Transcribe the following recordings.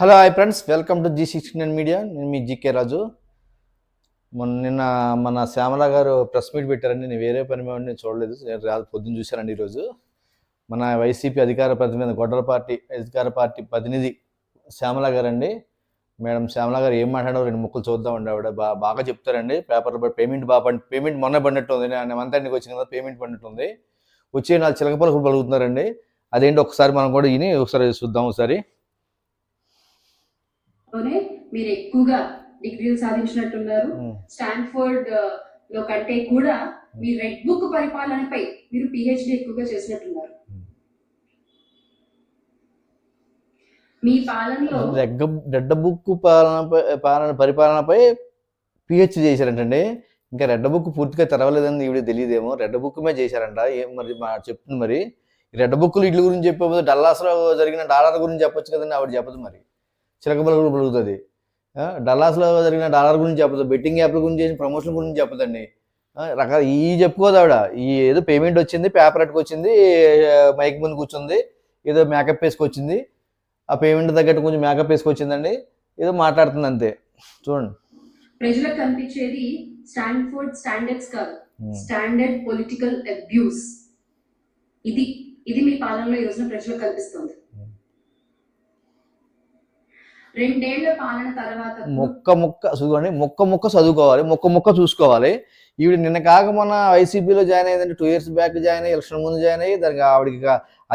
Hello hi friends, welcome to G69 media. నేను మీ GK రాజు. నిన్న మన శ్యామల గారు ప్రెస్ మీట్ పెట్టారండి. నేను వేరే పని మీద నేను చూడలేదు, పొద్దున్న చూశానండి. ఈరోజు మన వైసీపీ అధికార ప్రతినిధి, గొడ్డల పార్టీ అధికార పార్టీ ప్రతినిధి శ్యామల గారు అండి. మేడం శ్యామల గారు ఏం మాట్లాడారో రెండు ముక్కలు చూద్దామండి. ఆవిడ బాగా చెప్తారండి. పేపర్లో పేమెంట్ మొన్న పడినట్టు ఉంది. నేను మంతానికి వచ్చిన కదా పేమెంట్ పడినట్టుంది. వచ్చి 4 చిలకపలుకులు పలుకుతున్నారండి. అదేంటి ఒకసారి మనం కూడా విని ఒకసారి చూద్దాం. ఒకసారి మీరు ఎక్కువగా డిగ్రీలు సాధించినట్టున్నారు. స్టాన్ఫోర్డ్ లో కంటే కూడా మీ రెడ్ బుక్ పరిపాలనపై మీరు పిహెచ్డి ఎక్కువగా చేసినట్టున్నారు. మీ పాలనలో రెడ్ బుక్ పరిపాలనపై పిహెచ్డి చేశారంటండి. ఇంకా రెడ్ బుక్ పూర్తిగా తెరవలేదని ఈవిడ తెలియదేమో. రెడ్ బుక్ మీద చేశారంట. ఏం మరి చెప్తుంది. మరి రెడ్ బుక్లు ఇట్ల గురించి చెప్పకపోతే డల్లాస్లో జరిగిన డాలర్ గురించి చెప్పొచ్చు కదండి. ఆవిడ చెప్పదు. మరి చిలకపలుకులు పలుకుతుంది. డల్లాస్లో జరిగిన డాలర్ గురించి చెప్పదు. బెట్టింగ్ యాప్ల గురించి చేసిన ప్రమోషన్ గురించి చెప్పదండి. రకాల ఈ చెప్పుకోదు ఆవిడ. ఈ ఏదో పేమెంట్ వచ్చింది, పేపర్ అట్టుకొచ్చింది, మైక్ ముందు కూర్చుంది, ఏదో మేకప్ వేసుకొచ్చింది, ఆ పేమెంట్ తగ్గట్టు కొంచెం మేకప్ వేసుకొచ్చిందండి, ఏదో మాట్లాడుతుంది అంతే. చూడండి, ప్రజలకు కనిపించేది స్టాన్ఫోర్డ్ స్టాండర్డ్స్ కాదు, స్టాండర్డ్ పొలిటికల్ అబ్యూస్. ఇది మీ పాలనలో ఈ రోజున ప్రజలకు కనిపిస్తుంది. 2 ఏళ్ల పాలన తర్వాత మొక్క చదువుకోవాలి, మొక్క చూసుకోవాలి. ఈవిడ నిన్న కాక మొన్న వైసీపీలో జాయిన్ అయ్యిందంటే 2 years బ్యాక్ జాయిన్ అయ్యి, ఎలక్షన్ ముందు జాయిన్ అయ్యి, దానికి ఆవిడకి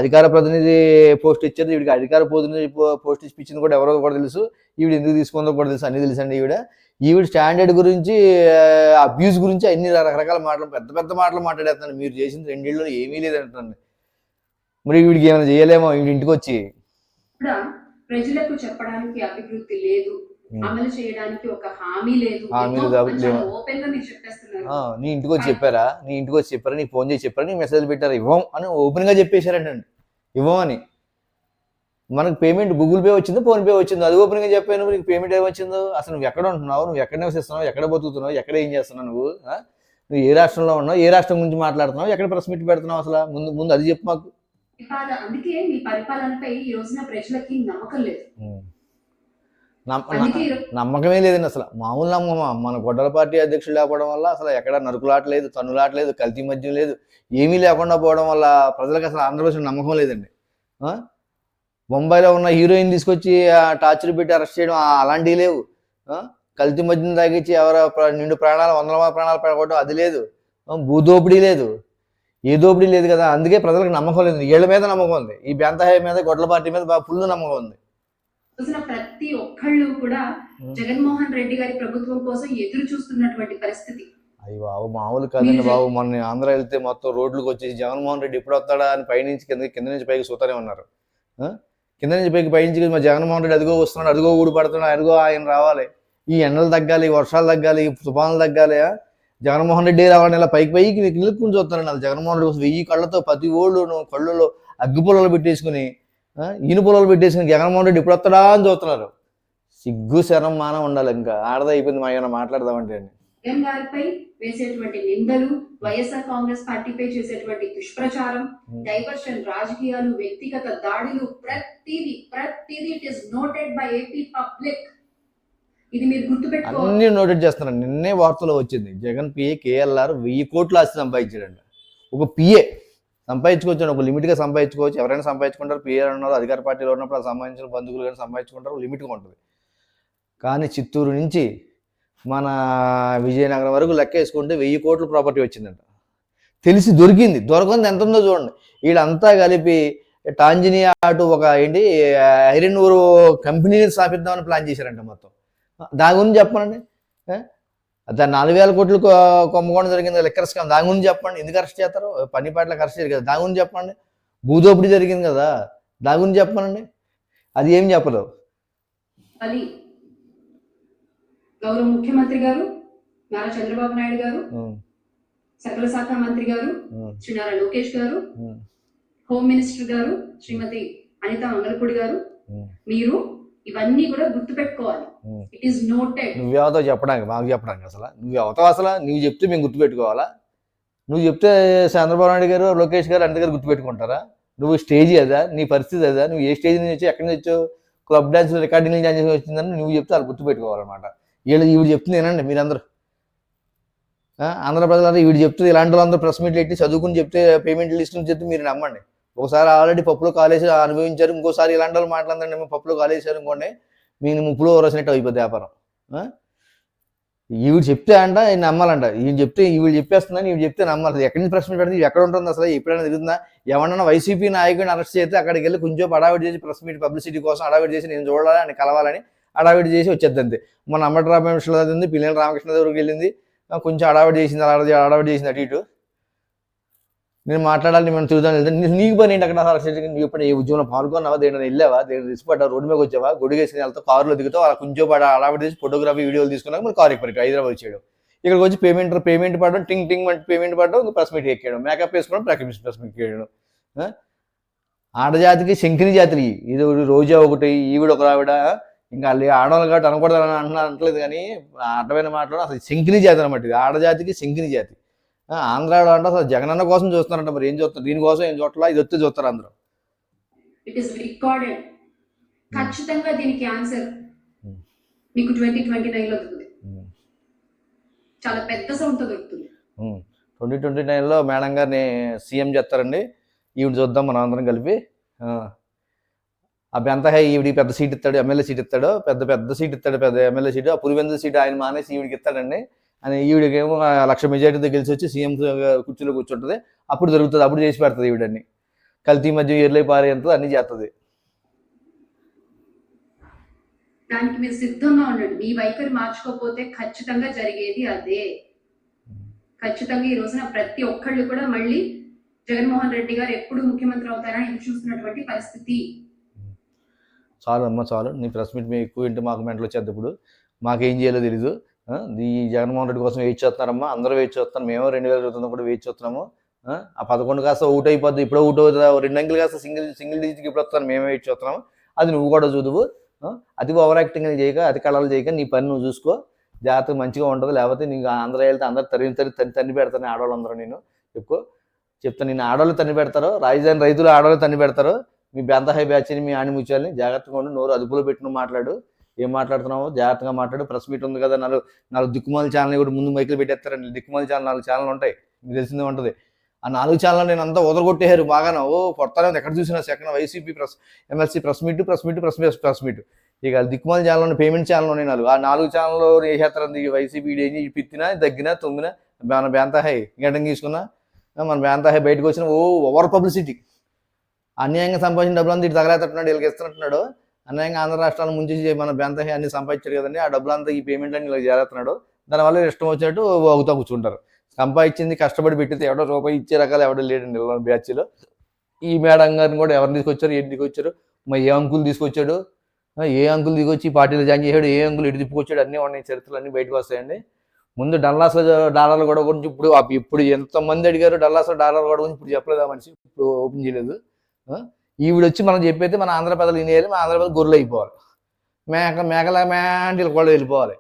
అధికార ప్రతినిధి పోస్ట్ ఇచ్చారు. ఈవిడికి అధికార ప్రతినిధి పోస్ట్ ఇచ్చింది కూడా ఎవరో కూడా తెలుసు. ఈవిడ ఎందుకు తీసుకుందో కూడా తెలుసు, అన్ని తెలుసండి. ఈవిడ స్టాండర్డ్ గురించి, అబ్యూస్ గురించి అన్ని రకరకాల మాటలు, పెద్ద మాటలు మాట్లాడేస్తున్నాను. మీరు చేసింది 2 ఏళ్ళలో ఏమీ లేదంటున్నాను. మరి వీడికి ఏమైనా చేయలేమో వీడి ఇంటికి వచ్చి. ప్రజలకు చెప్పడానికి అభివృద్ధి లేదు, అమలు చేయడానికి ఒక హామీ లేదు. నీ ఇంటికి వచ్చి చెప్పారా? నీకు ఫోన్ చేసి చెప్పారా? నీకు మెసేజ్ పెట్టారా? ఇవ్వం అని ఓపెన్ గా చెప్పేశారంటండి. ఇవ్వమని. మనకు పేమెంట్ గూగుల్ పే వచ్చిందో, ఫోన్ పే వచ్చిందో, అది ఓపెన్ గా చెప్పాను. నీకు పేమెంట్ ఏమొచ్చిందో, అసలు నువ్వు ఎక్కడ ఉంటున్నావు, నువ్వు ఎక్కడ నివసిస్తున్నావు, ఎక్కడ బతుకుతున్నావు, ఎక్కడ ఏం చేస్తున్నావు, నువ్వు ఏ రాష్ట్రంలో ఉన్నావు, ఏ రాష్ట్రం గురించి మాట్లాడుతున్నావు, ఎక్కడ ప్రెస్ మీట్ పెడుతున్నావు, అసలు ముందు అది చెప్పు మాకు. అందుకే మీ పరిపాలనపై ఈ రోజున ప్రజలకి నమ్మకం లేదు. నమ్మకమే లేదండి. అసలు మామూలు నమ్మకమా? మన గొడ్డల పార్టీ అధ్యక్షుడు లేకపోవడం వల్ల అసలు ఎక్కడ నరుకులాట్లేదు, తన్నులాట్లేదు, కల్తీ మద్యం లేదు, ఏమీ లేకుండా పోవడం వల్ల ప్రజలకు అసలు ఆంధ్రప్రదేశ్ నమ్మకం లేదండి. ముంబైలో ఉన్న హీరోయిన్ తీసుకొచ్చి టార్చర్ పెట్టి అరెస్ట్ చేయడం అలాంటివి లేవు. కల్తీ మద్యం తాగించి నిండు ప్రాణాలు, 100 ప్రాణాలు పడగొట్టడం అది లేదు. భూదోపిడీ లేదు, ఏ దోపిడీ లేదు కదా. అందుకే ప్రజలకు నమ్మకం లేదు. వీళ్ళ మీద నమ్మకం ఉంది, ఈ బెంతహాయ మీద, గొడ్డల పార్టీ మీద ఫుల్ నమ్మకం ఉంది. ప్రతి ఒక్కళ్ళు కూడా జగన్మోహన్ రెడ్డి గారి ప్రభుత్వం కోసం ఎదురు చూస్తున్నటువంటి పరిస్థితి. అయ్యి బాబు, మామూలు కాదండి బాబు. మొన్న ఆంధ్ర వెళ్తే మొత్తం రోడ్లకు వచ్చేసి జగన్మోహన్ రెడ్డి ఎప్పుడు వస్తాడా అని పైనుంచి కింద నుంచి పైకి చూతానే ఉన్నారు. కింద నుంచి పైనుంచి మా జగన్మోహన్ రెడ్డి అదిగో వస్తున్నాడు, అదిగో ఊడిపడుతున్నాడు, అదిగో ఆయన రావాలి, ఈ ఎండలు తగ్గాలి, వర్షాలు తగ్గాలి, తుఫాన్లు తగ్గాలి, జగన్మోహన్ రెడ్డి రావాలని ఇలా పైకి నిలుక్కుని చూస్తారండి. అది జగన్మోహన్ రెడ్డి 1000 కళ్ళతో ప్రతి ఓళ్ళు కళ్ళలో అగ్గి పొలాలు పెట్టేసుకుని, ఈను పొలాలు పెట్టేసుకుని జగన్మోహన్ రెడ్డి ఇప్పుడు వస్తాడా అని చూస్తున్నారు. సిగ్గు శరం మానం ఉండాలి. ఇంకా ఆడదా అయిపోయింది. మా ఏమైనా మాట్లాడదామంటే అండి. జగన్ గారిపై వేసేటువంటి నిందలు, వైఎస్ఆర్ కాంగ్రెస్ పార్టీపై చేసేటువంటి దుష్ప్రచారం, డైవర్షన్ రాజకీయాలు, వ్యక్తిగత దాడులు, ప్రతిదీ it is noted by AP public. ఇది మీరు గుర్తుపెట్టుకోవాలి. అన్ని నోటెడ్ చేస్తున్నారు. నిన్నే వార్తలో వచ్చింది, జగన్ పిఏ కేఎల్ఆర్ 1000 కోట్ల ఆస్తి సంపాదించాడంట. ఒక పిఏ సంపాదించుకోవచ్చు, ఒక లిమిట్గా సంపాదించుకోవచ్చు. ఎవరైనా సంపాదించుకుంటారు. పిఏ ఉన్నారు, అధికార పార్టీలో ఉన్నప్పుడు అది సంబంధించిన బంధువులు కానీ సంపాదించుకుంటారు, లిమిట్గా ఉంటుంది. కానీ చిత్తూరు నుంచి మన విజయనగరం వరకు లెక్క వేసుకుంటే 1000 కోట్ల ప్రాపర్టీ వచ్చిందంట. తెలిసి దొరికింది ఎంత ఉందో చూడండి. వీళ్ళంతా కలిపి టాంజనియా అటు ఒక ఐరన్ ఓర్ కంపెనీని స్థాపిద్దామని ప్లాన్ చేశారంట మొత్తం. దాని గురించి చెప్పండి. దాని 4000 కోట్లు కుంభకోణం జరిగింది, లెక్కర్ స్కామ్, దాని గురించి చెప్పండి. ఎందుకు అరెస్ట్ చేస్తారు? పనిపాట్లకు అరెస్ట్ చేయరు కదా, దాని గురించి చెప్పండి. భూదోపిడీ జరిగింది కదా, దాని గురించి చెప్పనండి. అది ఏం చెప్పదు. గౌరవ ముఖ్యమంత్రి గారు నారా చంద్రబాబు నాయుడు గారు, సకల శాఖ మంత్రి గారు శ్రీ నారా లోకేష్ గారు, హోమ్ మినిస్టర్ గారు శ్రీమతి అనిత మంగళపూడి గారు, మీరు ఇవన్నీ కూడా గుర్తు పెట్టుకోవాలి. It is noted. నువ్వెవతో చెప్పడానికి, మాకు చెప్పడానికి అసలు నువ్వెవతో? అసలు నువ్వు చెప్తే మేము గుర్తుపెట్టుకోవాలా? నువ్వు చెప్తే చంద్రబాబు నాయుడు గారు, లోకేష్ గారు అందరి దగ్గర గుర్తుపెట్టుకుంటారా? నువ్వు స్టేజ్ అదా? నీ పరిస్థితి అదా? నువ్వు ఏ స్టేజ్ నుంచి వచ్చి ఎక్కడి నుంచి వచ్చావు? క్లబ్ డ్యాన్స్ రికార్డింగ్ జాయిన్ చేసి వచ్చిందని నువ్వు చెప్తే వాళ్ళు గుర్తుపెట్టుకోవాలన్నమాట. ఈవిడ చెప్తుంది ఏనండి మీరందరూ, ఆంధ్ర ప్రజలందరూ ఈవిడ చెప్తుంది. ఇలాంటి వాళ్ళందరూ ప్రెస్ మీట్లు పెట్టి చదువుకుని చెప్తే పేమెంట్ లిస్ట్ నుంచి చెప్తే మీరు నమ్మండి. ఒకసారి ఆల్రెడీ పప్పులో కాలేసి అనుభవించారు, ఇంకోసారి ఇలాంటి వాళ్ళు మాట్లాడండి మేము పప్పులో కాలేసారు అనుకోండి, మీరు ముప్పులో రసినట్టు అయిపోద్ది వ్యాపారం. ఈవిడ చెప్తే అంట ఈయన నమ్మాలంట, ఈవిడ చెప్పేస్తుందని ఈవిడ చెప్తే నమ్మాలి. ఎక్కడి నుంచి ప్రశ్న పెడితే ఎక్కడ ఉంటుంది అసలు, ఎప్పుడైనా తిరుగుతుందా? ఎవరన్నా వైసీపీ నాయకుడిని అరెస్ట్ చేస్తే అక్కడికి వెళ్ళి కొంచెం అడావిడి చేసి ప్రెస్ మీట్ పబ్లిసిటీ కోసం అడావిడి చేసి నేను చూడాలి అని కలవాలని అడావిడి చేసి వచ్చేది అంతే. మన అంబటి రామకృష్ణ ఉంది, పిల్లల రామకృష్ణ దగ్గరికి వెళ్ళింది, కొంచెం అడావిడి చేసింది, అడావిడి చేసింది అటు ఇటు. నేను మాట్లాడాలి, మేము తిరుగుతాను వెళ్తాను. నీకు పని ఏంటి అక్కడ నువ్వు ఇప్పుడు ఏ ఉద్యోగంలో పాల్గొన్నావా, దేని వెళ్ళావా, దేని రిసిపడ్డా, రోడ్డు మీద వచ్చావా, గొడుగు వేసుకుని వెళ్తావు, కారులో దిగుతావు, అలా కొంచెం అడావిడి చేసి ఫోటోగ్రఫీ వీడియోలు తీసుకున్నాక మరి కారు ఎక్కడికి హైదరాబాద్ వచ్చేయడం, ఇక్కడికి వచ్చి పేమెంట్ పడడం, టింగ్ టింగ్ అంటే పేమెంట్ పడడం, ప్రెస్ మీట్ ఎక్కేయడం, మేకప్ వేసుకోవడం, ప్రెస్ మీట్ ఎక్కేయడం. ఆడజాతికి శంకిని జాతులు ఇది రోజా ఒకటి, ఈవిడ ఒక ఆవిడ, ఇంకా వాళ్ళు ఆడవాళ్ళు కాబట్టి అనకూడదని అంటలేదు కానీ అడ్డమైన మాట్లాడడం అసలు శంకిని జాతి అనమాట. ఇది ఆడజాతికి శంకిని జాతి. ఆంధ్రాలో అంటే అసలు జగనన్న కోసం చూస్తున్నారంట, మరి ఏం చూస్తారు, దీనికోసం ఏం చూడాల, ఇది వస్తే చూస్తారు అందరూ. It is recorded. ఖచ్చితంగా దీనికి ఆన్సర్ మీకు 2029లో దొరుకుతుంది, చాలా పెద్ద సౌండ్ తో దొరుకుతుంది. 2029లో మేడం గారిని సీఎం చేస్తారండి, ఈవిడ చూద్దాం మనం అందరం కలిపి. అభ్యంతహ ఈవిడికి పెద్ద సీట్ ఇస్తాడు, ఎమ్మెల్యే సీట్ ఇస్తాడు, పెద్ద సీట్ ఇస్తాడు, పెద్ద ఎమ్మెల్యే సీటు, ఆ పులివెందుల సీటు ఆయన మానేసి ఈవిడికి ఇస్తాడండి. అని ఈవిడికేమో 1,00,000 మెజార్టీతో గెలిచి వచ్చి సీఎం కుర్చీలో కూర్చుంటుంది, అప్పుడు దొరుకుతుంది, అప్పుడు చేసి పెడుతుంది ఈవిడని. కల్తీ మధ్య ఎర్లై పారేంత అన్ని చేస్తుంది. దానికి మీరు సిద్ధంగా ఉండండి. మీ వైఖరి మార్చుకోకపోతే ఖచ్చితంగా జరిగేది అదే. ఖచ్చితంగా ఈ రోజున ప్రతి ఒక్కళ్ళు కూడా మళ్ళీ జగన్మోహన్ రెడ్డి గారు ఎప్పుడు ముఖ్యమంత్రి అవుతారని ఎదురు చూస్తున్నటువంటి పరిస్థితి. చాలు అమ్మ చాలు, నీ ప్రెస్ మీట్ మేము ఎక్కువ ఇంటి మాకు మెంటలు వచ్చేది. ఇప్పుడు మాకేం చేయాలో తెలీదు. ఈ జగన్మోహన్ రెడ్డి కోసం వెయిట్ చేస్తున్నారమ్మా, అందరూ వెయిట్ చేస్తున్నాం, మేము 2020 కూడా వెయిట్ చేస్తున్నాము. ఆ 11 కాస్త ఔట్ అయిపోద్ది, ఇప్పుడు ఔట్ అవుతుంది, 2 అంకెలు కాస్త సింగిల్ డిజిట్కి ఇప్పుడు వస్తాను, మేమే వెయిట్ చేస్తున్నాము. అది నువ్వు కూడా చూదువు. అతి ఓవర్ యాక్టింగ్ చేయక, అతి కళలు చేయక, నీ పని నువ్వు చూసుకో, జాగ్రత్తగా మంచిగా ఉంటుంది. లేకపోతే నీకు ఆంధ్ర వెళ్తే అందరూ తన్ని పెడతాను ఆడవాళ్ళందరూ. నేను చెప్తాను, నేను ఆడవాళ్ళు తన్ని పెడతారు, రాజధాని రైతులు ఆడవాళ్ళు తన్ని పెడతారు. మీ బెంతహై బ్యాచ్ని, మీ ఆణిముత్యాలని జాగ్రత్తగా ఉండి, నోరు అదుపులో పెట్టిన మాట్లాడు, ఏం మాట్లాడుతున్నావో జాగ్రత్తగా మాట్లాడు. ప్రెస్ మీట్ ఉంది కదా, 4 దిక్కుమాల ఛానల్ కూడా ముందు మైకులు పెట్టేస్తారండి. దిక్కుమాల ఛానల్ 4 ఛానల్ ఉంటాయి, మీకు తెలిసిందే ఉంటుంది. ఆ 4 ఛానల్ నేను అంతా వదలగొట్టేశారు బాగానే. కొడతానే ఎక్కడ చూసినా second YCP MLC press meet. ఇక దిక్కుమాల ఛానల్ ఉన్నాయి, పేమెంట్ ఛానల్ ఉన్నాయి 4. ఆ 4 ఛానల్లో వేసేస్తారండి. వైసీపీ పిత్తినా తగ్గినా తొమ్మినా మన బెంతహై గడ్డం తీసుకున్నా, మన బెంతహై బయటకు వచ్చిన ఓవర్ పబ్లిసిటీ. అన్యాయంగా సంపాదించిన డబ్బులంతా ఇటు తగలేస్తున్నాడు, వీళ్ళకి ఇస్తున్నట్టున్నాడు. అన్యాయంగా ఆంధ్ర రాష్ట్రాల ముంచి మన బెంతహై అన్ని సంపాదించాడు కదండి, ఆ డబ్బులంతా ఈ పేమెంట్ అని ఇలా చేరేస్తున్నాడు. దానివల్ల ఇష్టం వచ్చినట్టు అవుతా కూర్చుంటారు. సంపాదించింది కష్టపడి పెట్టితే ఎవడో రూపాయి ఇచ్చే రకాలు ఎవడో లేడండి బ్యాచ్లో. ఈ మేడం గారిని కూడా ఎవరిని తీసుకొచ్చారు, ఏంటి తీసుకొచ్చారు, మరి ఏ అంకులు తీసుకొచ్చాడు, ఏ అంకులు తీసుకొచ్చి పార్టీలో జాయిన్ చేశాడు, ఏ అంకులు ఇటు తిప్పుకొచ్చాడు, అన్నీ ఉన్నాయి, చరిత్రలు అన్నీ బయటకు వస్తాయండి. ముందు డల్లాస్లో డాలర్లు కూడా గురించి ఇప్పుడు ఎంతమంది అడిగారు, డల్లాస్లో డాలర్లు కూడా గురించి ఇప్పుడు చెప్పలేదు ఆ మనిషి, ఇప్పుడు ఓపెన్ చేయలేదు. ఈవిడ వచ్చి మనం చెప్పైతే మన ఆంధ్ర ప్రజలు వినేయాలి, మన ఆంధ్ర ప్రజలు గొర్రెలు అయిపోవాలి, మేకల మ్యాంటీలు కూడా వెళ్ళిపోవాలి.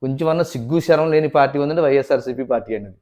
కొంచెమన్నా సిగ్గు శరం లేని పార్టీ ఉందంటే వైఎస్ఆర్సీపీ పార్టీ అనేది.